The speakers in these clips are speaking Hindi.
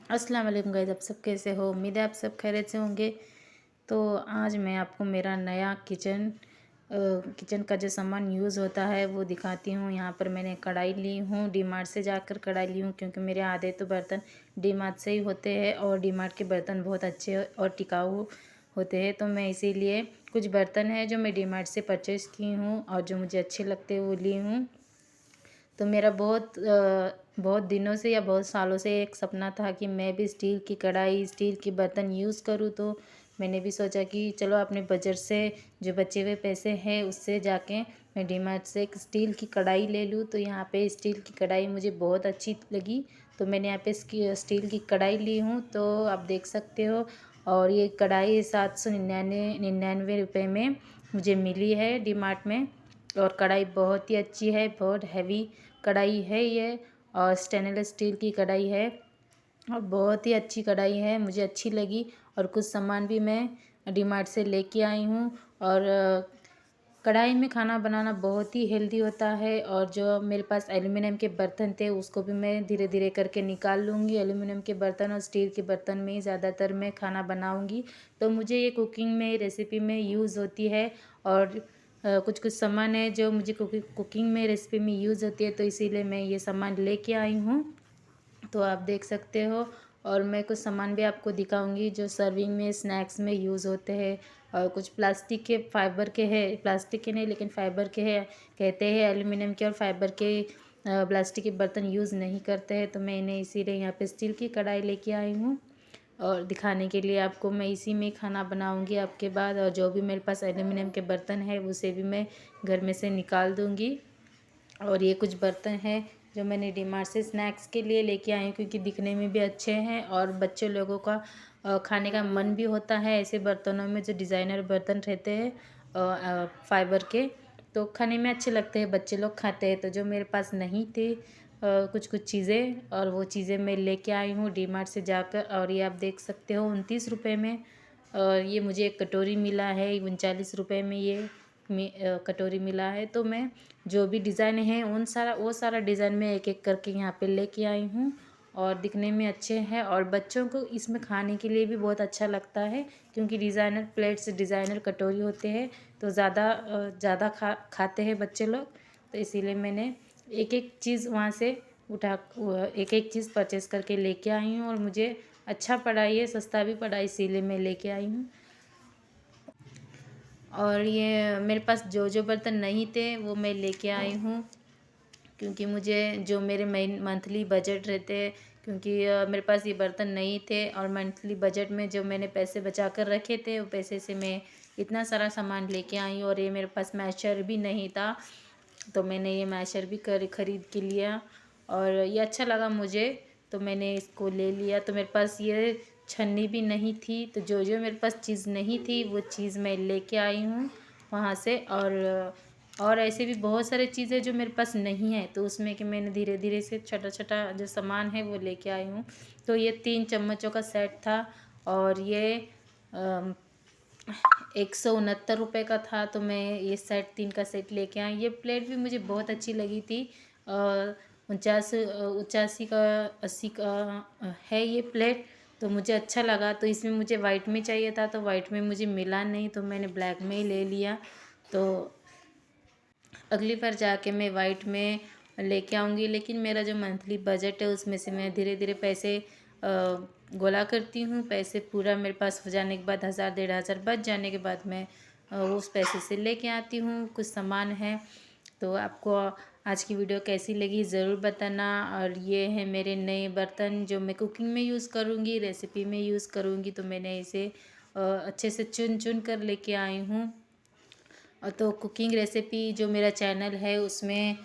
अस्सलाम वालेकुम गाइस, आप सब कैसे हो? उम्मीद है आप सब खैरियत से होंगे। तो आज मैं आपको मेरा नया किचन का जो सामान यूज़ होता है वो दिखाती हूँ। यहाँ पर मैंने कढ़ाई ली हूँ, डीमार्ट से जाकर कढ़ाई ली हूँ, क्योंकि मेरे आधे तो बर्तन डीमार्ट से ही होते हैं और डीमार्ट के बर्तन बहुत अच्छे और टिकाऊ होते हैं। तो मैं इसीलिए कुछ बर्तन हैं जो मैं डीमार्ट से परचेज़ की हूँ और जो मुझे अच्छे लगते हैं वो ली हूँ। तो मेरा बहुत दिनों से या बहुत सालों से एक सपना था कि मैं भी स्टील की कढ़ाई, स्टील के बर्तन यूज़ करूँ। तो मैंने भी सोचा कि चलो अपने बजट से जो बचे हुए पैसे हैं उससे जाके मैं डीमार्ट से एक स्टील की कढ़ाई ले लूँ। तो यहाँ पे स्टील की कढ़ाई मुझे बहुत अच्छी लगी, तो मैंने यहाँ पे स्टील की कढ़ाई ली हूँ, तो आप देख सकते हो। और ये कढ़ाई 799 रुपये में मुझे मिली है डीमार्ट में। और कढ़ाई बहुत ही अच्छी है, बहुत हैवी कढ़ाई है ये, और स्टेनलेस स्टील की कढ़ाई है और बहुत ही अच्छी कढ़ाई है, मुझे अच्छी लगी। और कुछ सामान भी मैं डीमार्ट से लेके आई हूँ। और कढ़ाई में खाना बनाना बहुत ही हेल्दी होता है। और जो मेरे पास एल्युमिनियम के बर्तन थे उसको भी मैं धीरे धीरे करके निकाल लूँगी। एल्युमिनियम के बर्तन और स्टील के बर्तन में ही ज़्यादातर मैं खाना बनाऊँगी, तो मुझे ये कुकिंग में, रेसिपी में यूज़ होती है। और कुछ कुछ सामान है जो मुझे कुकिंग में, रेसिपी में यूज़ होती है, तो इसीलिए मैं ये सामान लेके आई हूँ। तो आप देख सकते हो। और मैं कुछ सामान भी आपको दिखाऊंगी जो सर्विंग में, स्नैक्स में यूज़ होते हैं। और कुछ प्लास्टिक के, फाइबर के हैं, प्लास्टिक के नहीं लेकिन फाइबर के हैं, कहते हैं एल्युमिनियम के और फाइबर के प्लास्टिक के बर्तन यूज़ नहीं करते हैं। तो मैं इन्हें इसीलिए यहाँ पे स्टील की कढ़ाई लेके आई हूँ और दिखाने के लिए आपको। मैं इसी में खाना बनाऊंगी आपके बाद, और जो भी मेरे पास एल्युमिनियम के बर्तन है उसे भी मैं घर में से निकाल दूँगी। और ये कुछ बर्तन हैं जो मैंने डीमार्ट से स्नैक्स के लिए लेके आई हूँ, क्योंकि दिखने में भी अच्छे हैं और बच्चे लोगों का खाने का मन भी होता है ऐसे बर्तनों में, जो डिज़ाइनर बर्तन रहते हैं फाइबर के, तो खाने में अच्छे लगते हैं, बच्चे लोग खाते हैं। तो जो मेरे पास नहीं थे कुछ कुछ चीज़ें, और वो चीज़ें मैं लेके आई हूँ डीमार्ट से जाकर। और ये आप देख सकते हो 29 रुपये में ये मुझे एक कटोरी मिला है। 39 रुपये में ये कटोरी मिला है। तो मैं जो भी डिज़ाइन है वो सारा डिज़ाइन मैं एक एक करके यहाँ पे लेके आई हूँ, और दिखने में अच्छे हैं और बच्चों को इसमें खाने के लिए भी बहुत अच्छा लगता है, क्योंकि डिज़ाइनर प्लेट्स, डिज़ाइनर कटोरी होते हैं, तो ज़्यादा खाते हैं बच्चे लोग। तो इसीलिए मैंने एक एक चीज़ वहाँ से एक एक चीज़ परचेज़ करके लेके आई हूँ, और मुझे अच्छा पड़ा, ये सस्ता भी पड़ा, इसीलिए मैं लेके आई हूँ। और ये मेरे पास जो जो बर्तन नहीं थे वो मैं लेके आई हूँ, क्योंकि मुझे जो मेरे मंथली बजट रहते हैं, क्योंकि मेरे पास ये बर्तन नहीं थे, और मंथली बजट में जो मैंने पैसे बचा कर रखे थे वो पैसे से मैं इतना सारा सामान लेके आई हूँ। और ये मेरे पास मैशर भी नहीं था, तो मैंने ये मैशर भी ख़रीद के लिया, और ये अच्छा लगा मुझे, तो मैंने इसको ले लिया। तो मेरे पास ये छन्नी भी नहीं थी, तो जो जो मेरे पास चीज़ नहीं थी वो चीज़ मैं लेके आई हूँ वहाँ से। और ऐसे भी बहुत सारे चीज़ें जो मेरे पास नहीं है, तो उसमें कि मैंने धीरे धीरे से छोटा छोटा जो सामान है वो लेके आई हूँ। तो ये 3 चम्मचों का सेट था, और ये 169 रुपये का था। तो मैं ये सेट 3 का सेट लेके आई। ये प्लेट भी मुझे बहुत अच्छी लगी थी। 89 का, 80 का है ये प्लेट, तो मुझे अच्छा लगा। तो इसमें मुझे वाइट में चाहिए था, तो वाइट में मुझे मिला नहीं, तो मैंने ब्लैक में ही ले लिया। तो अगली बार जाके मैं वाइट में लेके आऊँगी, लेकिन मेरा जो मंथली बजट है उसमें से मैं धीरे धीरे पैसे गोला करती हूँ। पैसे पूरा मेरे पास हो जाने के बाद, 1000 1500 बच जाने के बाद मैं उस पैसे से लेके आती हूँ कुछ सामान है। तो आपको आज की वीडियो कैसी लगी ज़रूर बताना। और ये है मेरे नए बर्तन जो मैं कुकिंग में यूज़ करूँगी, रेसिपी में यूज़ करूँगी, तो मैंने इसे अच्छे से चुन चुन कर लेके आई हूँ। तो कुकिंग रेसिपी जो मेरा चैनल है उसमें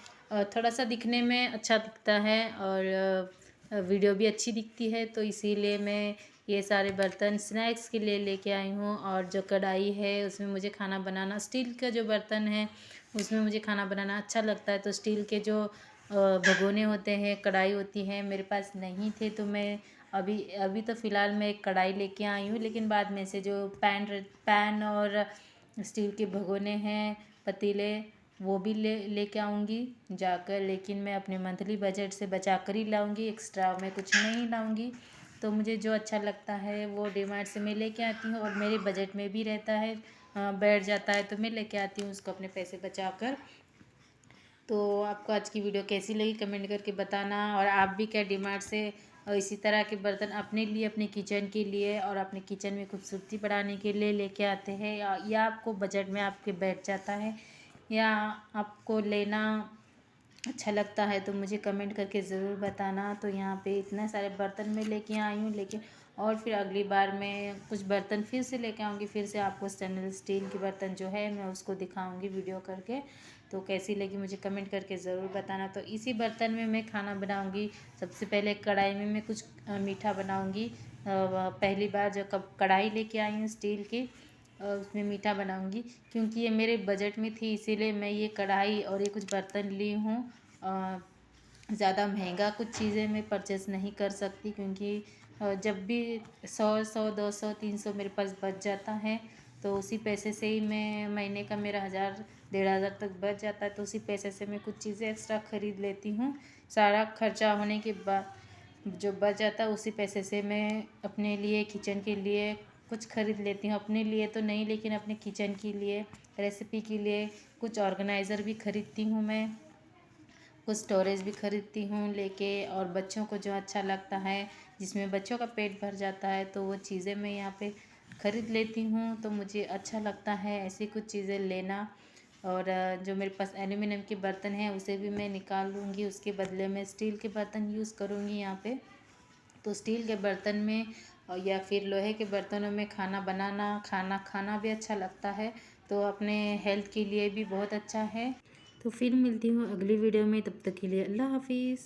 थोड़ा सा दिखने में अच्छा दिखता है, और वीडियो भी अच्छी दिखती है, तो इसीलिए मैं ये सारे बर्तन स्नैक्स के लिए लेके आई हूँ। और जो कढ़ाई है उसमें मुझे खाना बनाना, स्टील का जो बर्तन है उसमें मुझे खाना बनाना अच्छा लगता है। तो स्टील के जो भगोने होते हैं, कढ़ाई होती है, मेरे पास नहीं थे, तो मैं अभी अभी तो फ़िलहाल मैं एक कढ़ाई लेके आई हूँ, लेकिन बाद में से जो पैन और स्टील के भगोने हैं, पतीले, वो भी लेके आऊँगी जाकर। लेकिन मैं अपने मंथली बजट से बचा कर ही लाऊँगी, एक्स्ट्रा मैं कुछ नहीं लाऊँगी। तो मुझे जो अच्छा लगता है वो डीमार्ट से मैं लेके आती हूँ और मेरे बजट में भी रहता है, बैठ जाता है, तो मैं लेके आती हूँ उसको अपने पैसे बचा कर। तो आपको आज की वीडियो कैसी लगी कमेंट करके बताना। और आप भी क्या डीमार्ट से इसी तरह के बर्तन अपने लिए, अपने किचन के लिए और अपने किचन में खूबसूरती बढ़ाने के लिए लेके आते हैं, या आपको बजट में आपके बैठ जाता है, या आपको लेना अच्छा लगता है, तो मुझे कमेंट करके ज़रूर बताना। तो यहाँ पे इतने सारे बर्तन मैं लेके आई हूँ, लेकिन और फिर अगली बार मैं कुछ बर्तन फिर से लेके आऊँगी, फिर से आपको स्टेनलेस स्टील के बर्तन जो है मैं उसको दिखाऊँगी वीडियो करके। तो कैसी लगी मुझे कमेंट करके ज़रूर बताना। तो इसी बर्तन में मैं खाना बनाऊँगी। सबसे पहले कढ़ाई में मैं कुछ मीठा बनाऊँगी। पहली बार जो कढ़ाई लेके आई हूँ स्टील की, उसमें मीठा बनाऊँगी, क्योंकि ये मेरे बजट में थी, इसीलिए मैं ये कढ़ाई और ये कुछ बर्तन ली हूँ। ज़्यादा महंगा कुछ चीज़ें मैं परचेज़ नहीं कर सकती, क्योंकि जब भी 100 200 300 मेरे पास बच जाता है, तो उसी पैसे से ही मैं महीने का मेरा 1000 1500 तक बच जाता है, तो उसी पैसे से मैं कुछ चीज़ें एक्स्ट्रा ख़रीद लेती हूँ। सारा खर्चा होने के बाद जो बच जाता है उसी पैसे से मैं अपने लिए, किचन के लिए कुछ ख़रीद लेती हूँ। अपने लिए तो नहीं, लेकिन अपने किचन के लिए, रेसिपी के लिए कुछ ऑर्गेनाइज़र भी ख़रीदती हूँ मैं, कुछ स्टोरेज भी ख़रीदती हूँ लेके। और बच्चों को जो अच्छा लगता है, जिसमें बच्चों का पेट भर जाता है, तो वो चीज़ें मैं यहाँ पे ख़रीद लेती हूँ। तो मुझे अच्छा लगता है ऐसी कुछ चीज़ें लेना। और जो मेरे पास एल्युमिनियम के बर्तन हैं उसे भी मैं निकाल लूँगी, उसके बदले में स्टील के बर्तन यूज़ करूँगी यहाँ पे। तो स्टील के बर्तन में या फिर लोहे के बर्तनों में खाना बनाना, खाना खाना भी अच्छा लगता है, तो अपने हेल्थ के लिए भी बहुत अच्छा है। तो फिर मिलती हूँ अगली वीडियो में, तब तक के लिए अल्लाह हाफिज़।